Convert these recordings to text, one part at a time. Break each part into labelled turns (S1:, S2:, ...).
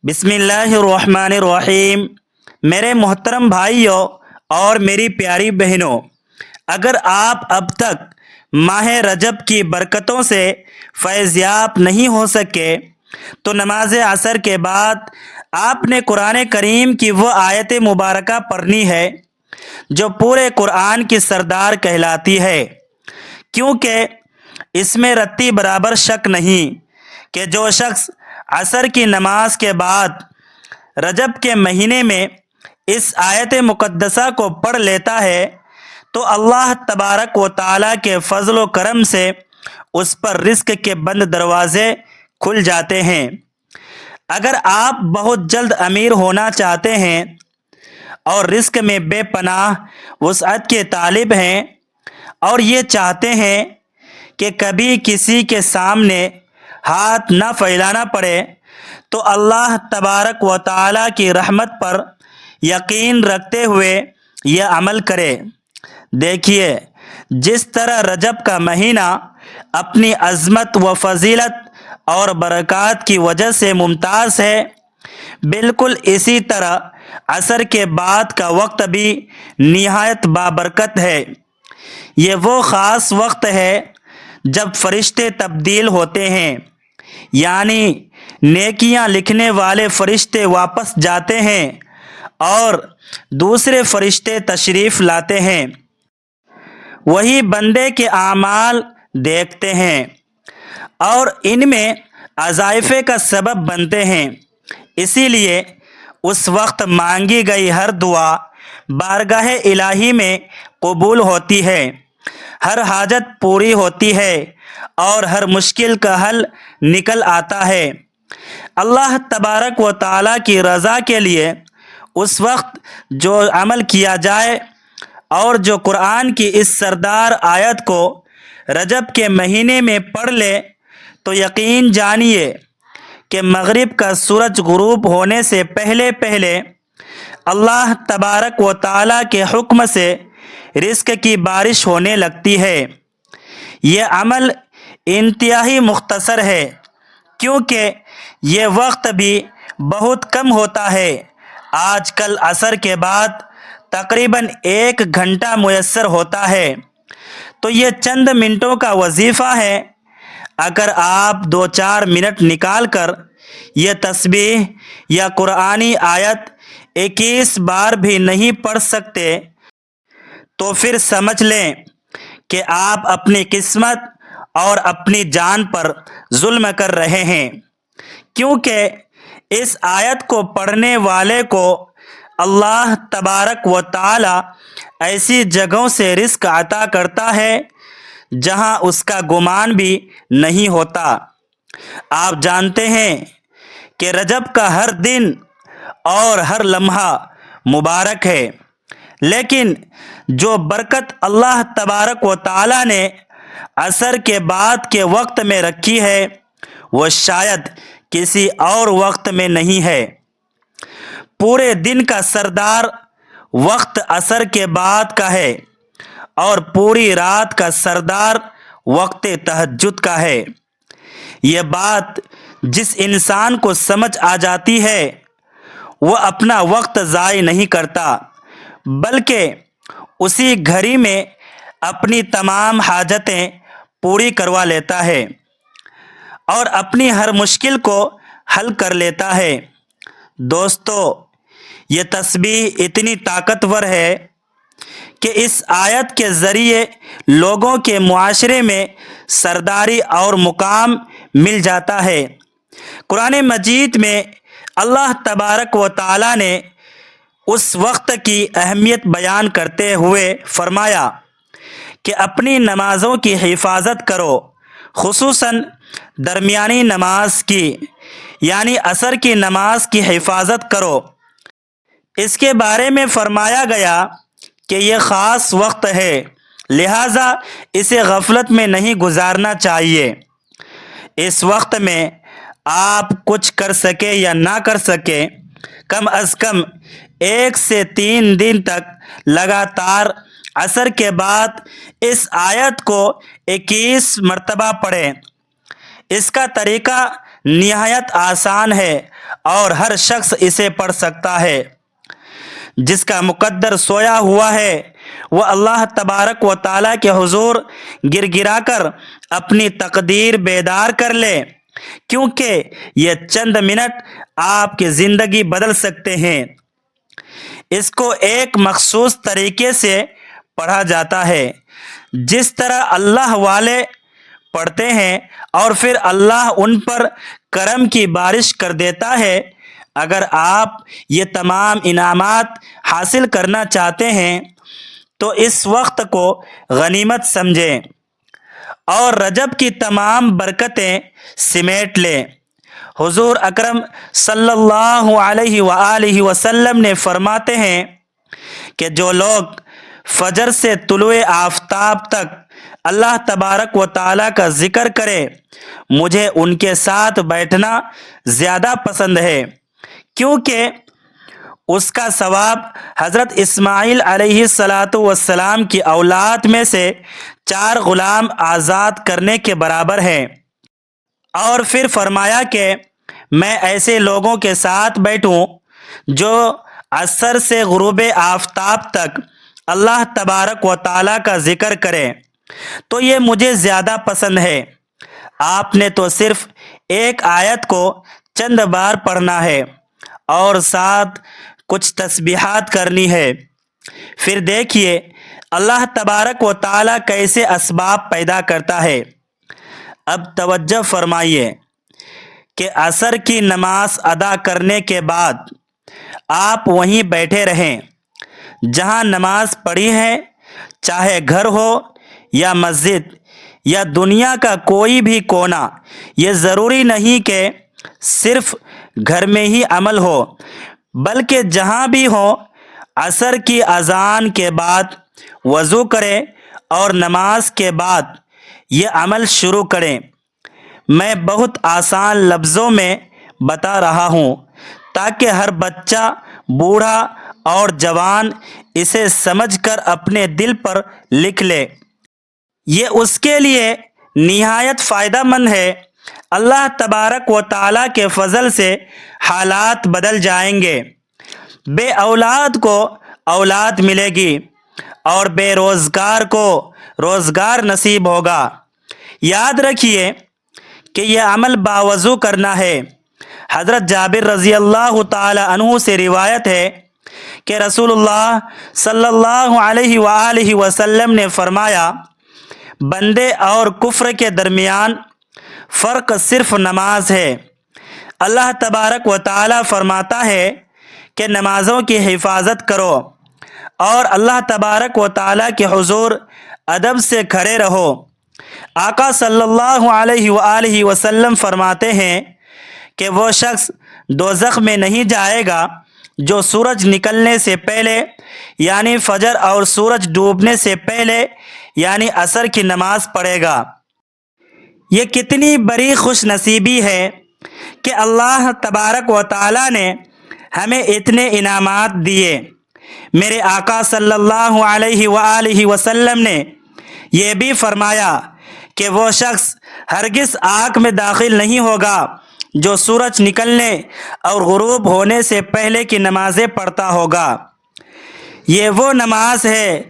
S1: بسم اللہ الرحمن الرحیم۔ میرے محترم بھائیوں اور میری پیاری بہنوں، اگر آپ اب تک ماہ رجب کی برکتوں سے فیض یاب نہیں ہو سکے تو نماز عصر کے بعد آپ نے قرآن کریم کی وہ آیت مبارکہ پڑھنی ہے جو پورے قرآن کی سردار کہلاتی ہے، کیونکہ اس میں رتی برابر شک نہیں کہ جو شخص عصر کی نماز کے بعد رجب کے مہینے میں اس آیت مقدسہ کو پڑھ لیتا ہے تو اللہ تبارک و تعالیٰ کے فضل و کرم سے اس پر رزق کے بند دروازے کھل جاتے ہیں۔ اگر آپ بہت جلد امیر ہونا چاہتے ہیں اور رزق میں بے پناہ وسعت کے طالب ہیں اور یہ چاہتے ہیں کہ کبھی کسی کے سامنے ہاتھ نہ پھیلانا پڑے، تو اللہ تبارک و تعالیٰ کی رحمت پر یقین رکھتے ہوئے یہ عمل کرے۔ دیکھیے، جس طرح رجب کا مہینہ اپنی عظمت و فضیلت اور برکات کی وجہ سے ممتاز ہے، بالکل اسی طرح عصر کے بعد کا وقت بھی نہایت بابرکت ہے۔ یہ وہ خاص وقت ہے جب فرشتے تبدیل ہوتے ہیں، یعنی نیکیاں لکھنے والے فرشتے واپس جاتے ہیں اور دوسرے فرشتے تشریف لاتے ہیں، وہی بندے کے اعمال دیکھتے ہیں اور ان میں اضافے کا سبب بنتے ہیں۔ اسی لیے اس وقت مانگی گئی ہر دعا بارگاہ الہی میں قبول ہوتی ہے، ہر حاجت پوری ہوتی ہے اور ہر مشکل کا حل نکل آتا ہے۔ اللہ تبارک و تعالیٰ کی رضا کے لیے اس وقت جو عمل کیا جائے اور جو قرآن کی اس سردار آیت کو رجب کے مہینے میں پڑھ لے تو یقین جانیے کہ مغرب کا سورج غروب ہونے سے پہلے پہلے اللہ تبارک و تعالیٰ کے حکم سے رزق کی بارش ہونے لگتی ہے۔ یہ عمل انتہائی مختصر ہے، کیونکہ یہ وقت بھی بہت کم ہوتا ہے۔ آج کل عصر کے بعد تقریباً 1 گھنٹہ میسر ہوتا ہے، تو یہ چند منٹوں کا وظیفہ ہے۔ اگر آپ 2-4 منٹ نکال کر یہ تسبیح یا قرآنی آیت 21 بار بھی نہیں پڑھ سکتے تو پھر سمجھ لیں کہ آپ اپنی قسمت اور اپنی جان پر ظلم کر رہے ہیں، کیونکہ اس آیت کو پڑھنے والے کو اللہ تبارک و تعالی ایسی جگہوں سے رزق عطا کرتا ہے جہاں اس کا گمان بھی نہیں ہوتا۔ آپ جانتے ہیں کہ رجب کا ہر دن اور ہر لمحہ مبارک ہے، لیکن جو برکت اللہ تبارک و تعالی نے عصر کے بعد کے وقت میں رکھی ہے وہ شاید کسی اور وقت میں نہیں ہے۔ پورے دن کا سردار وقت عصر کے بعد کا ہے اور پوری رات کا سردار وقت تہجد کا ہے۔ یہ بات جس انسان کو سمجھ آ جاتی ہے وہ اپنا وقت ضائع نہیں کرتا، بلکہ اسی گھڑی میں اپنی تمام حاجتیں پوری کروا لیتا ہے اور اپنی ہر مشکل کو حل کر لیتا ہے۔ دوستو، یہ تسبیح اتنی طاقتور ہے کہ اس آیت کے ذریعے لوگوں کے معاشرے میں سرداری اور مقام مل جاتا ہے۔ قرآن مجید میں اللہ تبارک و تعالیٰ نے اس وقت کی اہمیت بیان کرتے ہوئے فرمایا کہ اپنی نمازوں کی حفاظت کرو، خصوصاً درمیانی نماز کی، یعنی عصر کی نماز کی حفاظت کرو۔ اس کے بارے میں فرمایا گیا کہ یہ خاص وقت ہے، لہٰذا اسے غفلت میں نہیں گزارنا چاہیے۔ اس وقت میں آپ کچھ کر سکے یا نہ کر سکے، کم از کم 1 سے 3 دن تک لگاتار عصر کے بعد اس آیت کو 21 مرتبہ پڑھیں۔ اس کا طریقہ نہایت آسان ہے اور ہر شخص اسے پڑھ سکتا ہے۔ جس کا مقدر سویا ہوا ہے وہ اللہ تبارک و تعالیٰ کے حضور گر گرا کر اپنی تقدیر بیدار کر لے، کیونکہ یہ چند منٹ آپ کی زندگی بدل سکتے ہیں۔ اس کو ایک مخصوص طریقے سے پڑھا جاتا ہے، جس طرح اللہ والے پڑھتے ہیں، اور پھر اللہ ان پر کرم کی بارش کر دیتا ہے۔ اگر آپ یہ تمام انعامات حاصل کرنا چاہتے ہیں تو اس وقت کو غنیمت سمجھیں اور رجب کی تمام برکتیں سمیٹ لیں۔ حضور اکرم صلی اللہ علیہ وآلہ وسلم نے فرماتے ہیں کہ جو لوگ فجر سے طلوع آفتاب تک اللہ تبارک و تعالیٰ کا ذکر کرے، مجھے ان کے ساتھ بیٹھنا زیادہ پسند ہے، کیونکہ اس کا ثواب حضرت اسماعیل علیہ السلام کی اولاد میں سے 4 غلام آزاد کرنے کے برابر ہے۔ اور پھر فرمایا کہ میں ایسے لوگوں کے ساتھ بیٹھوں جو عصر سے غروب آفتاب تک اللہ تبارک و تعالیٰ کا ذکر کریں، تو یہ مجھے زیادہ پسند ہے۔ آپ نے تو صرف ایک آیت کو چند بار پڑھنا ہے اور ساتھ کچھ تسبیحات کرنی ہے۔ پھر دیکھیے اللہ تبارک و تعالیٰ کیسے اسباب پیدا کرتا ہے۔ اب توجہ فرمائیے کہ عصر کی نماز ادا کرنے کے بعد آپ وہیں بیٹھے رہیں جہاں نماز پڑھی ہے، چاہے گھر ہو یا مسجد یا دنیا کا کوئی بھی کونا۔ یہ ضروری نہیں کہ صرف گھر میں ہی عمل ہو، بلکہ جہاں بھی ہو عصر کی اذان کے بعد وضو کریں اور نماز کے بعد یہ عمل شروع کریں۔ میں بہت آسان لفظوں میں بتا رہا ہوں تاکہ ہر بچہ، بوڑھا اور جوان اسے سمجھ کر اپنے دل پر لکھ لے۔ یہ اس کے لیے نہایت فائدہ مند ہے۔ اللہ تبارک و تعالیٰ کے فضل سے حالات بدل جائیں گے۔ بے اولاد کو اولاد ملے گی اور بے روزگار کو روزگار نصیب ہوگا۔ یاد رکھیے کہ یہ عمل باوضو کرنا ہے۔ حضرت جابر رضی اللہ تعالی عنہ سے روایت ہے کہ رسول اللہ صلی اللہ علیہ وآلہ وسلم نے فرمایا، بندے اور کفر کے درمیان فرق صرف نماز ہے۔ اللہ تبارک و تعالیٰ فرماتا ہے کہ نمازوں کی حفاظت کرو اور اللہ تبارک و تعالیٰ کے حضور ادب سے کھڑے رہو۔ آقا صلی اللہ علیہ وآلہ وسلم فرماتے ہیں کہ وہ شخص دوزخ میں نہیں جائے گا جو سورج نکلنے سے پہلے یعنی فجر اور سورج ڈوبنے سے پہلے یعنی عصر کی نماز پڑھے گا۔ یہ کتنی بڑی خوش نصیبی ہے کہ اللہ تبارک و تعالیٰ نے ہمیں اتنے انعامات دیے۔ میرے آقا صلی اللہ علیہ وآلہ وسلم نے یہ بھی فرمایا کہ وہ شخص ہرگز آگ میں داخل نہیں ہوگا جو سورج نکلنے اور غروب ہونے سے پہلے کی نمازیں پڑھتا ہوگا۔ یہ وہ نماز ہے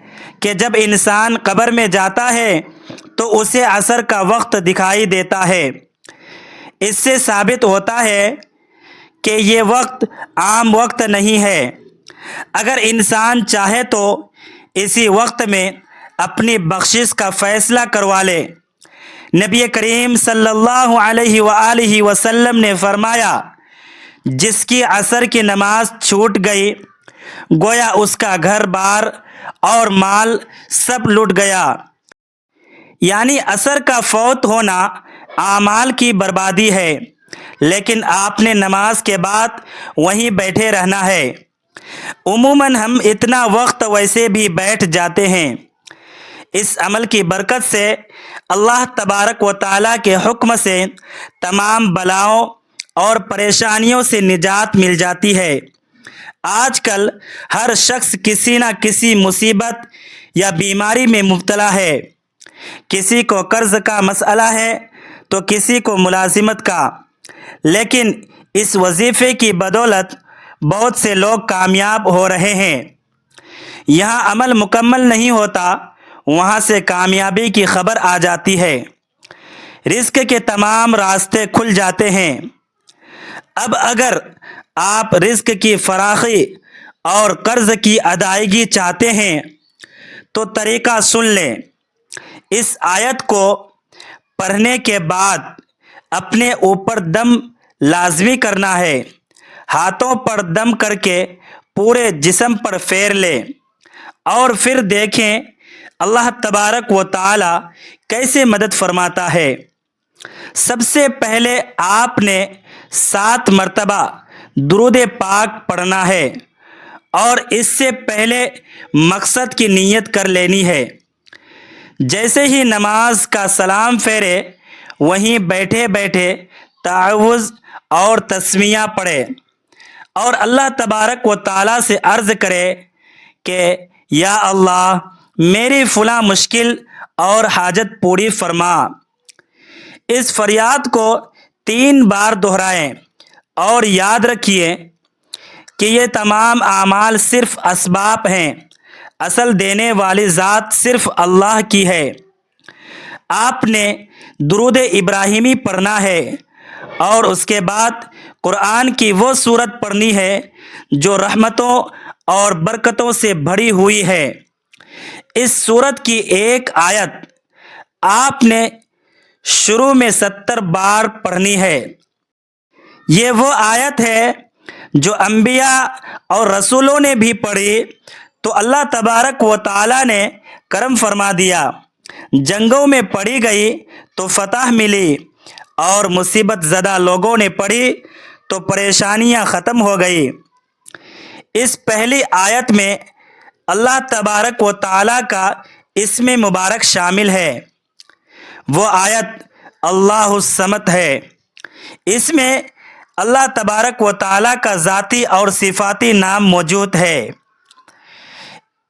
S1: کہ جب انسان قبر میں جاتا ہے تو اسے عصر کا وقت دکھائی دیتا ہے۔ اس سے ثابت ہوتا ہے کہ یہ وقت عام وقت نہیں ہے۔ اگر انسان چاہے تو اسی وقت میں اپنی بخشش کا فیصلہ کروا لے۔ نبی کریم صلی اللہ علیہ وآلہ وسلم نے فرمایا، جس کی عصر کی نماز چھوٹ گئی گویا اس کا گھر بار اور مال سب لٹ گیا۔ یعنی عصر کا فوت ہونا اعمال کی بربادی ہے، لیکن آپ نے نماز کے بعد وہیں بیٹھے رہنا ہے۔ عموماً ہم اتنا وقت ویسے بھی بیٹھ جاتے ہیں۔ اس عمل کی برکت سے اللہ تبارک و تعالیٰ کے حکم سے تمام بلاؤں اور پریشانیوں سے نجات مل جاتی ہے۔ آج کل ہر شخص کسی نہ کسی مصیبت یا بیماری میں مبتلا ہے۔ کسی کو قرض کا مسئلہ ہے تو کسی کو ملازمت کا، لیکن اس وظیفے کی بدولت بہت سے لوگ کامیاب ہو رہے ہیں۔ یہاں عمل مکمل نہیں ہوتا، وہاں سے کامیابی کی خبر آ جاتی ہے، رزق کے تمام راستے کھل جاتے ہیں۔ اب اگر آپ رزق کی فراخی اور قرض کی ادائیگی چاہتے ہیں تو طریقہ سن لیں۔ اس آیت کو پڑھنے کے بعد اپنے اوپر دم لازمی کرنا ہے، ہاتھوں پر دم کر کے پورے جسم پر پھیر لیں اور پھر دیکھیں اللہ تبارک و تعالی کیسے مدد فرماتا ہے۔ سب سے پہلے آپ نے 7 مرتبہ درود پاک پڑھنا ہے اور اس سے پہلے مقصد کی نیت کر لینی ہے۔ جیسے ہی نماز کا سلام پھیرے وہیں بیٹھے بیٹھے تعوذ اور تسمیہ پڑھے اور اللہ تبارک و تعالی سے عرض کرے کہ یا اللہ میری فلاں مشکل اور حاجت پوری فرما۔ اس فریاد کو 3 بار دہرائیں اور یاد رکھیے کہ یہ تمام اعمال صرف اسباب ہیں، اصل دینے والی ذات صرف اللہ کی ہے۔ آپ نے درود ابراہیمی پڑھنا ہے اور اس کے بعد قرآن کی وہ سورت پڑھنی ہے جو رحمتوں اور برکتوں سے بھری ہوئی ہے۔ اس سورت کی ایک آیت آپ نے شروع میں 70 بار پڑھنی ہے۔ یہ وہ آیت ہے جو انبیاء اور رسولوں نے بھی پڑھی تو اللہ تبارک و تعالی نے کرم فرما دیا، جنگوں میں پڑھی گئی تو فتح ملی اور مصیبت زدہ لوگوں نے پڑھی تو پریشانیاں ختم ہو گئی۔ اس پہلی آیت میں اللہ تبارک و تعالی کا اسم مبارک شامل ہے، وہ آیت اللہ الصمد ہے۔ اس میں اللہ تبارک و تعالی کا ذاتی اور صفاتی نام موجود ہے۔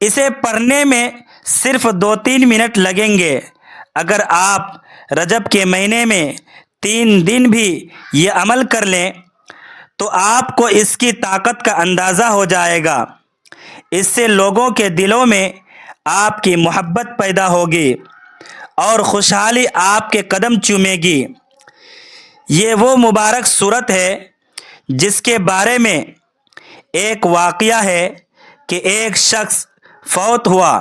S1: اسے پڑھنے میں صرف 2-3 منٹ لگیں گے۔ اگر آپ رجب کے مہینے میں 3 دن بھی یہ عمل کر لیں تو آپ کو اس کی طاقت کا اندازہ ہو جائے گا۔ اس سے لوگوں کے دلوں میں آپ کی محبت پیدا ہوگی اور خوشحالی آپ کے قدم چومے گی۔ یہ وہ مبارک صورت ہے جس کے بارے میں ایک واقعہ ہے کہ ایک شخص فوت ہوا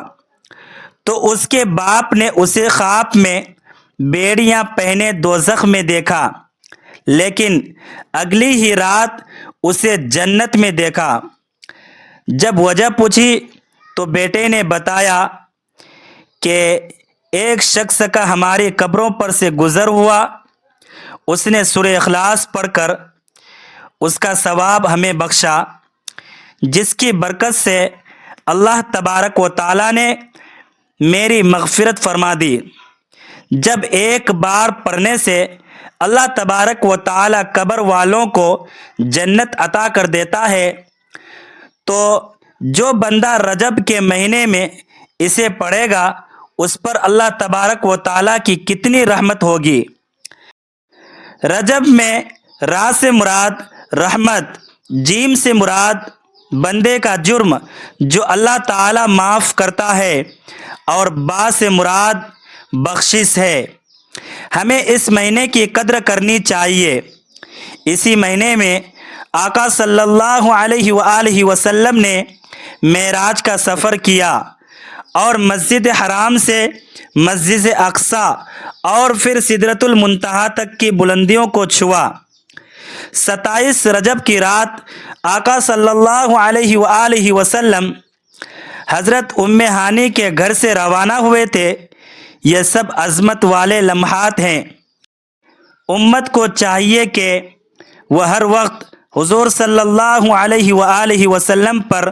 S1: تو اس کے باپ نے اسے خواب میں بیڑیاں پہنے دوزخ میں دیکھا، لیکن اگلی ہی رات اسے جنت میں دیکھا۔ جب وجہ پوچھی تو بیٹے نے بتایا کہ ایک شخص کا ہماری قبروں پر سے گزر ہوا، اس نے سورہ اخلاص پڑھ کر اس کا ثواب ہمیں بخشا، جس کی برکت سے اللہ تبارک و تعالی نے میری مغفرت فرما دی۔ جب ایک بار پڑھنے سے اللہ تبارک و تعالی قبر والوں کو جنت عطا کر دیتا ہے تو جو بندہ رجب کے مہینے میں اسے پڑھے گا اس پر اللہ تبارک و تعالی کی کتنی رحمت ہوگی۔ رجب میں را سے مراد رحمت، جیم سے مراد بندے کا جرم جو اللہ تعالی معاف کرتا ہے اور با سے مراد بخشش ہے۔ ہمیں اس مہینے کی قدر کرنی چاہیے۔ اسی مہینے میں آقا صلی اللہ علیہ وآلہ وسلم نے معراج کا سفر کیا اور مسجد حرام سے مسجد اقصی اور پھر سدرۃ المنتہا تک کی بلندیوں کو چھوا۔ 27 رجب کی رات آقا صلی اللہ علیہ وآلہ وسلم حضرت ام ہانی کے گھر سے روانہ ہوئے تھے۔ یہ سب عظمت والے لمحات ہیں۔ امت کو چاہیے کہ وہ ہر وقت حضور صلی اللہ علیہ وآلہ وسلم پر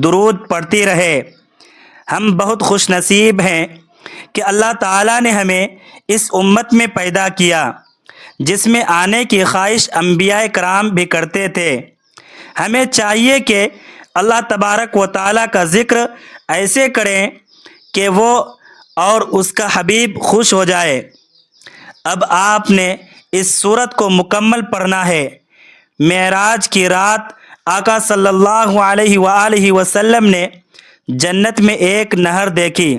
S1: درود پڑھتی رہے۔ ہم بہت خوش نصیب ہیں کہ اللہ تعالیٰ نے ہمیں اس امت میں پیدا کیا جس میں آنے کی خواہش انبیاء کرام بھی کرتے تھے۔ ہمیں چاہیے کہ اللہ تبارک و تعالیٰ کا ذکر ایسے کریں کہ وہ اور اس کا حبیب خوش ہو جائے۔ اب آپ نے اس صورت کو مکمل پڑھنا ہے۔ معراج کی رات آقا صلی اللہ علیہ وآلہ وسلم نے جنت میں ایک نہر دیکھی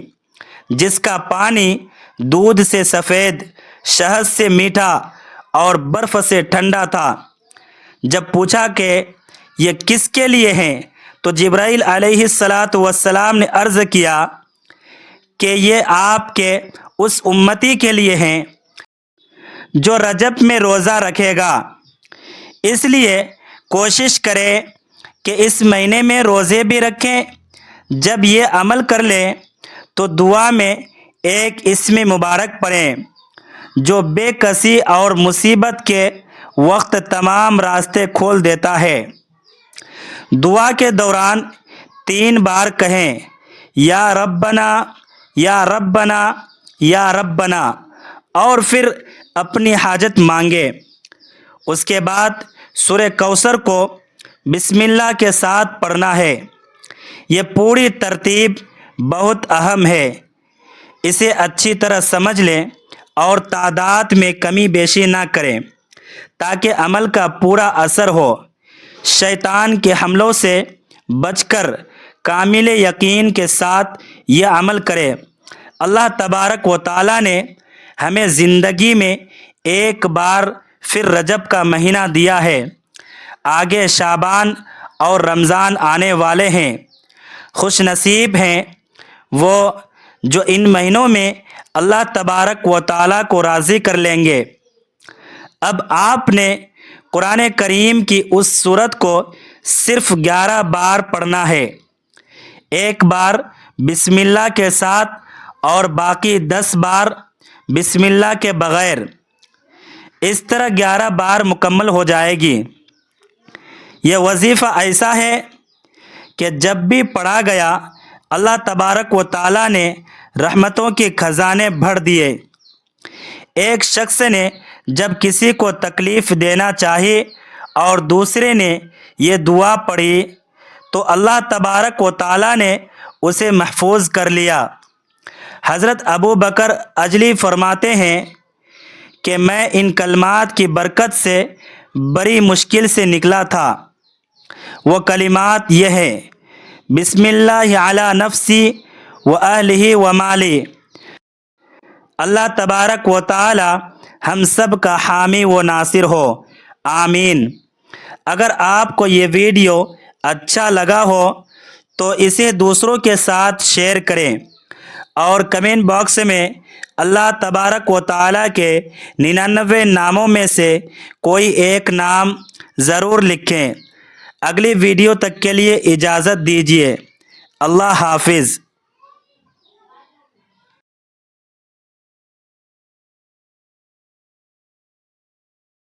S1: جس کا پانی دودھ سے سفید، شہد سے میٹھا اور برف سے ٹھنڈا تھا۔ جب پوچھا کہ یہ کس کے لیے ہیں تو جبرائیل علیہ السلام نے عرض کیا کہ یہ آپ کے اس امتی کے لیے ہیں جو رجب میں روزہ رکھے گا۔ اس لیے کوشش کریں کہ اس مہینے میں روزے بھی رکھیں۔ جب یہ عمل کر لیں تو دعا میں ایک اسم مبارک پڑھیں جو بے کسی اور مصیبت کے وقت تمام راستے کھول دیتا ہے۔ دعا کے دوران 3 بار کہیں یا ربنا یا ربنا یا ربنا، اور پھر اپنی حاجت مانگے۔ اس کے بعد سورہ کوثر کو بسم اللہ کے ساتھ پڑھنا ہے۔ یہ پوری ترتیب بہت اہم ہے، اسے اچھی طرح سمجھ لیں اور تعداد میں کمی بیشی نہ کریں تاکہ عمل کا پورا اثر ہو۔ شیطان کے حملوں سے بچ کر کامل یقین کے ساتھ یہ عمل کرے۔ اللہ تبارک و تعالیٰ نے ہمیں زندگی میں ایک بار پھر رجب کا مہینہ دیا ہے، آگے شعبان اور رمضان آنے والے ہیں۔ خوش نصیب ہیں وہ جو ان مہینوں میں اللہ تبارک و تعالیٰ کو راضی کر لیں گے۔ اب آپ نے قرآن کریم کی اس سورت کو صرف 11 بار پڑھنا ہے، ایک بار بسم اللہ کے ساتھ اور باقی 10 بار بسم اللہ کے بغیر۔ اس طرح 11 بار مکمل ہو جائے گی۔ یہ وظیفہ ایسا ہے کہ جب بھی پڑھا گیا اللہ تبارک و تعالیٰ نے رحمتوں کے خزانے بھر دیے۔ ایک شخص نے جب کسی کو تکلیف دینا چاہی اور دوسرے نے یہ دعا پڑھی تو اللہ تبارک و تعالیٰ نے اسے محفوظ کر لیا۔ حضرت ابو بکر اجلی فرماتے ہیں کہ میں ان کلمات کی برکت سے بڑی مشکل سے نکلا تھا۔ وہ کلمات یہ ہیں: بسم اللہ علی نفسی و اہلہ و مالی۔ اللہ تبارک و تعالی ہم سب کا حامی و ناصر ہو، آمین۔ اگر آپ کو یہ ویڈیو اچھا لگا ہو تو اسے دوسروں کے ساتھ شیئر کریں اور کمنٹ باکس میں اللہ تبارک و تعالیٰ کے 99 ناموں میں سے کوئی ایک نام ضرور لکھیں۔ اگلی ویڈیو تک کے لیے اجازت دیجیے۔ اللہ حافظ۔